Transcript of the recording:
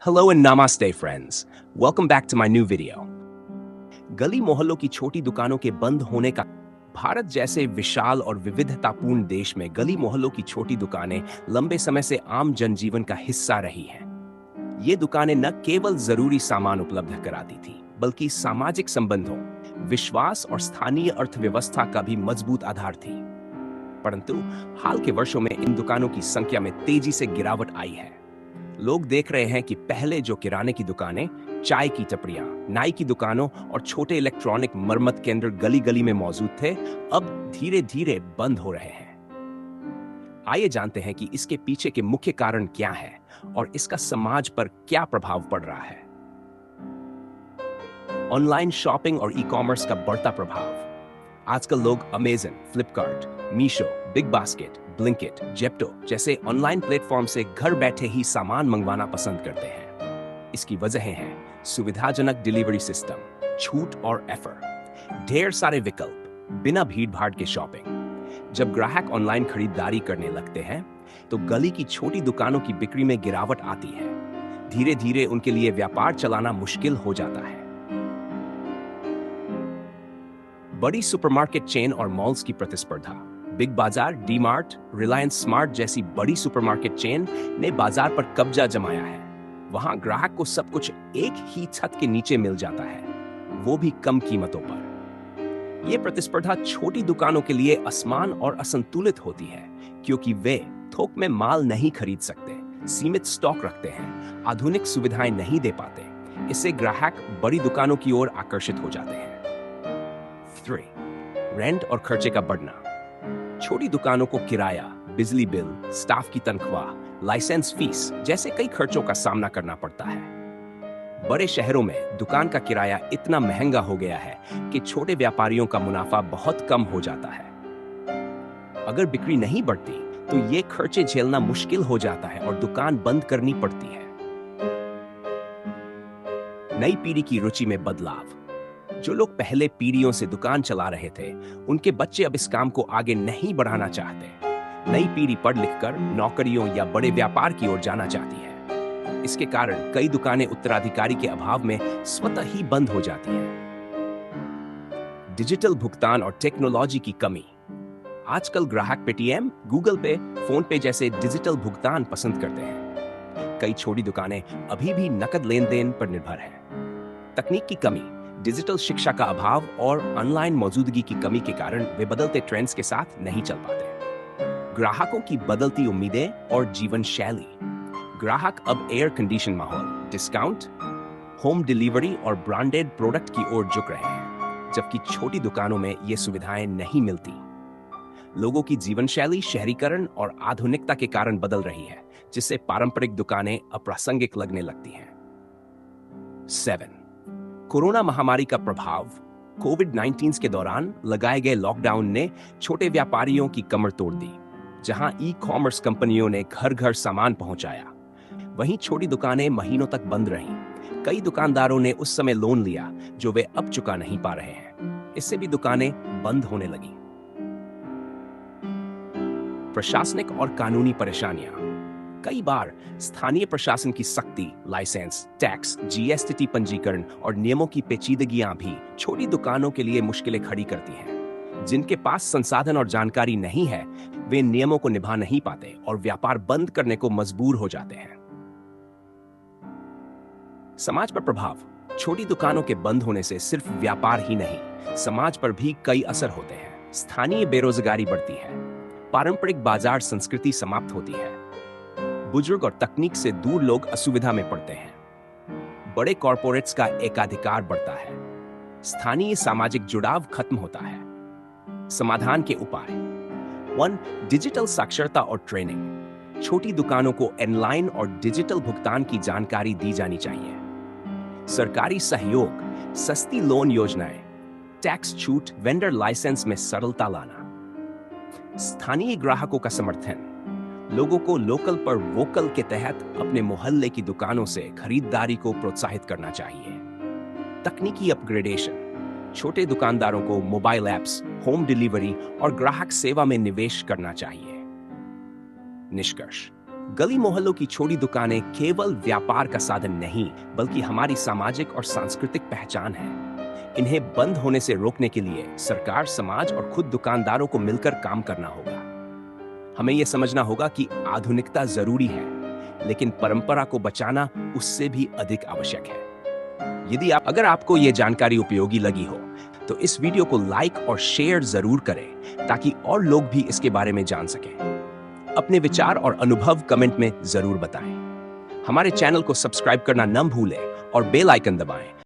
Hello and namaste friends. Welcome back to my new video. गली मोहल्लों की छोटी दुकानों के बंद होने का भारत जैसे विशाल और विविधतापूर्ण देश में गली मोहल्लों की छोटी दुकानें लंबे समय से आम जनजीवन का हिस्सा रही हैं। ये दुकानें न केवल जरूरी सामान उपलब्ध कराती थी, बल्कि सामाजिक संबंधों, विश्वास और स्थानीय अर्थव्यवस्था का भी मजबूत आधार थी। परंतु हाल के वर्षों में इन दुकानों की संख्या में तेजी से गिरावट आई है। लोग देख रहे हैं कि पहले जो किराने की दुकानें, चाय की टपरियां, नाई की दुकानों और छोटे इलेक्ट्रॉनिक मरम्मत केंद्र गली गली में मौजूद थे, अब धीरे धीरे बंद हो रहे हैं। आइए जानते हैं कि इसके पीछे के मुख्य कारण क्या है और इसका समाज पर क्या प्रभाव पड़ रहा है। ऑनलाइन शॉपिंग और ई कॉमर्स का बढ़ता प्रभाव। आजकल लोग Amazon, Flipkart, Meesho, big basket, Blinkit, Zepto जैसे ऑनलाइन प्लेटफॉर्म से घर बैठे ही सामान मंगवाना पसंद करते हैं। इसकी वजहें हैं सुविधाजनक डिलीवरी सिस्टम, छूट और ऑफर, ढेर सारे विकल्प, बिना भीड़ भाड़ के शॉपिंग। जब ग्राहक ऑनलाइन खरीदारी करने लगते हैं तो गली की छोटी दुकानों की बिक्री में गिरावट आती है। धीरे धीरे उनके लिए व्यापार चलाना मुश्किल हो जाता है। बड़ी सुपरमार्केट चेन और मॉल्स की प्रतिस्पर्धा। बिग बाजार, डी मार्ट, रिलायंस स्मार्ट जैसी बड़ी सुपरमार्केट चेन ने बाजार पर कब्जा जमाया है। वहां ग्राहक को सब कुछ एक ही छत के नीचे मिल जाता है, वो भी कम कीमतों पर। यह प्रतिस्पर्धा छोटी दुकानों के लिए असमान और असंतुलित होती है, क्योंकि वे थोक में माल नहीं खरीद सकते, सीमित स्टॉक रखते हैं, आधुनिक सुविधाएं नहीं दे पाते। इससे ग्राहक बड़ी दुकानों की ओर आकर्षित हो जाते हैं। 3. रेंट और खर्चे का बढ़ना। छोटी दुकानों को किराया, बिजली बिल, स्टाफ की तनख्वाह, लाइसेंस फीस जैसे कई खर्चों का सामना करना पड़ता है। बड़े शहरों में दुकान का किराया इतना महंगा हो गया है कि छोटे व्यापारियों का मुनाफा बहुत कम हो जाता है। अगर बिक्री नहीं बढ़ती तो ये खर्चे झेलना मुश्किल हो जाता है और दुकान बंद करनी पड़ती है। नई पीढ़ी की रुचि में बदलाव। जो लोग पहले पीढ़ियों से दुकान चला रहे थे, उनके बच्चे अब इस काम को आगे नहीं बढ़ाना चाहते। नई पीढ़ी पढ़ लिखकर नौकरियों या बड़े व्यापार की ओर जाना चाहती है। इसके कारण कई दुकानें उत्तराधिकारी के अभाव में स्वतः ही बंद हो जाती हैं। डिजिटल भुगतान और टेक्नोलॉजी की कमी। आजकल ग्राहक पेटीएम, गूगल पे, फोन पे जैसे डिजिटल भुगतान पसंद करते हैं। कई छोटी दुकानें अभी भी नकद लेन देन पर निर्भर हैं। तकनीक की कमी, डिजिटल शिक्षा का अभाव और ऑनलाइन मौजूदगी की कमी के कारण वे बदलते ट्रेंड्स के साथ नहीं चल पाते। ग्राहकों की बदलती उम्मीदें और जीवन शैली। ग्राहक अब एयर कंडीशन माहौल, डिस्काउंट, होम डिलीवरी और ब्रांडेड प्रोडक्ट की ओर झुक रहे हैं, जबकि छोटी दुकानों में ये सुविधाएं नहीं मिलती। लोगों की जीवन शैली शहरीकरण और आधुनिकता के कारण बदल रही है, जिससे पारंपरिक दुकानें अप्रासंगिक लगने लगती हैं। 7. कोरोना महामारी का प्रभाव। कोविड-19 के दौरान लगाए गए लॉकडाउन ने छोटे व्यापारियों की कमर तोड़ दी। जहां ई कॉमर्स कंपनियों ने घर घर सामान पहुंचाया, वहीं छोटी दुकानें महीनों तक बंद रहीं। कई दुकानदारों ने उस समय लोन लिया जो वे अब चुका नहीं पा रहे हैं। इससे भी दुकानें बंद होने लगी। प्रशासनिक और कानूनी परेशानियां। कई बार स्थानीय प्रशासन की सख्ती, लाइसेंस, टैक्स, जीएसटी पंजीकरण और नियमों की पेचीदगियां भी छोटी दुकानों के लिए मुश्किलें खड़ी करती हैं। जिनके पास संसाधन और जानकारी नहीं है, वे नियमों को निभा नहीं पाते और व्यापार बंद करने को मजबूर हो जाते हैं। समाज पर प्रभाव। छोटी दुकानों के बंद होने से सिर्फ व्यापार ही नहीं, समाज पर भी कई असर होते हैं। स्थानीय बेरोजगारी बढ़ती है, पारंपरिक बाजार संस्कृति समाप्त होती है, बुजुर्ग और तकनीक से दूर लोग असुविधा में पड़ते हैं, बड़े कॉरपोरेट्स का एकाधिकार बढ़ता है, स्थानीय सामाजिक जुड़ाव खत्म होता है। समाधान के उपाय। 1. डिजिटल साक्षरता और ट्रेनिंग। छोटी दुकानों को ऑनलाइन और डिजिटल भुगतान की जानकारी दी जानी चाहिए। सरकारी सहयोग, सस्ती लोन योजनाएं, टैक्स छूट, वेंडर लाइसेंस में सरलता लाना। स्थानीय ग्राहकों का समर्थन। लोगों को लोकल पर वोकल के तहत अपने मोहल्ले की दुकानों से खरीदारी को प्रोत्साहित करना चाहिए। तकनीकी अपग्रेडेशन। छोटे दुकानदारों को मोबाइल ऐप्स, होम डिलीवरी और ग्राहक सेवा में निवेश करना चाहिए। निष्कर्ष। गली मोहल्लों की छोटी दुकानें केवल व्यापार का साधन नहीं, बल्कि हमारी सामाजिक और सांस्कृतिक पहचान है। इन्हें बंद होने से रोकने के लिए सरकार, समाज और खुद दुकानदारों को मिलकर काम करना होगा। हमें यह समझना होगा कि आधुनिकता जरूरी है, लेकिन परंपरा को बचाना उससे भी अधिक आवश्यक है। अगर आपको यह जानकारी उपयोगी लगी हो, तो इस वीडियो को लाइक और शेयर जरूर करें ताकि और लोग भी इसके बारे में जान सकें। अपने विचार और अनुभव कमेंट में जरूर बताएं। हमारे चैनल को सब्सक्राइब करना न भूलें और बेल आइकन दबाएं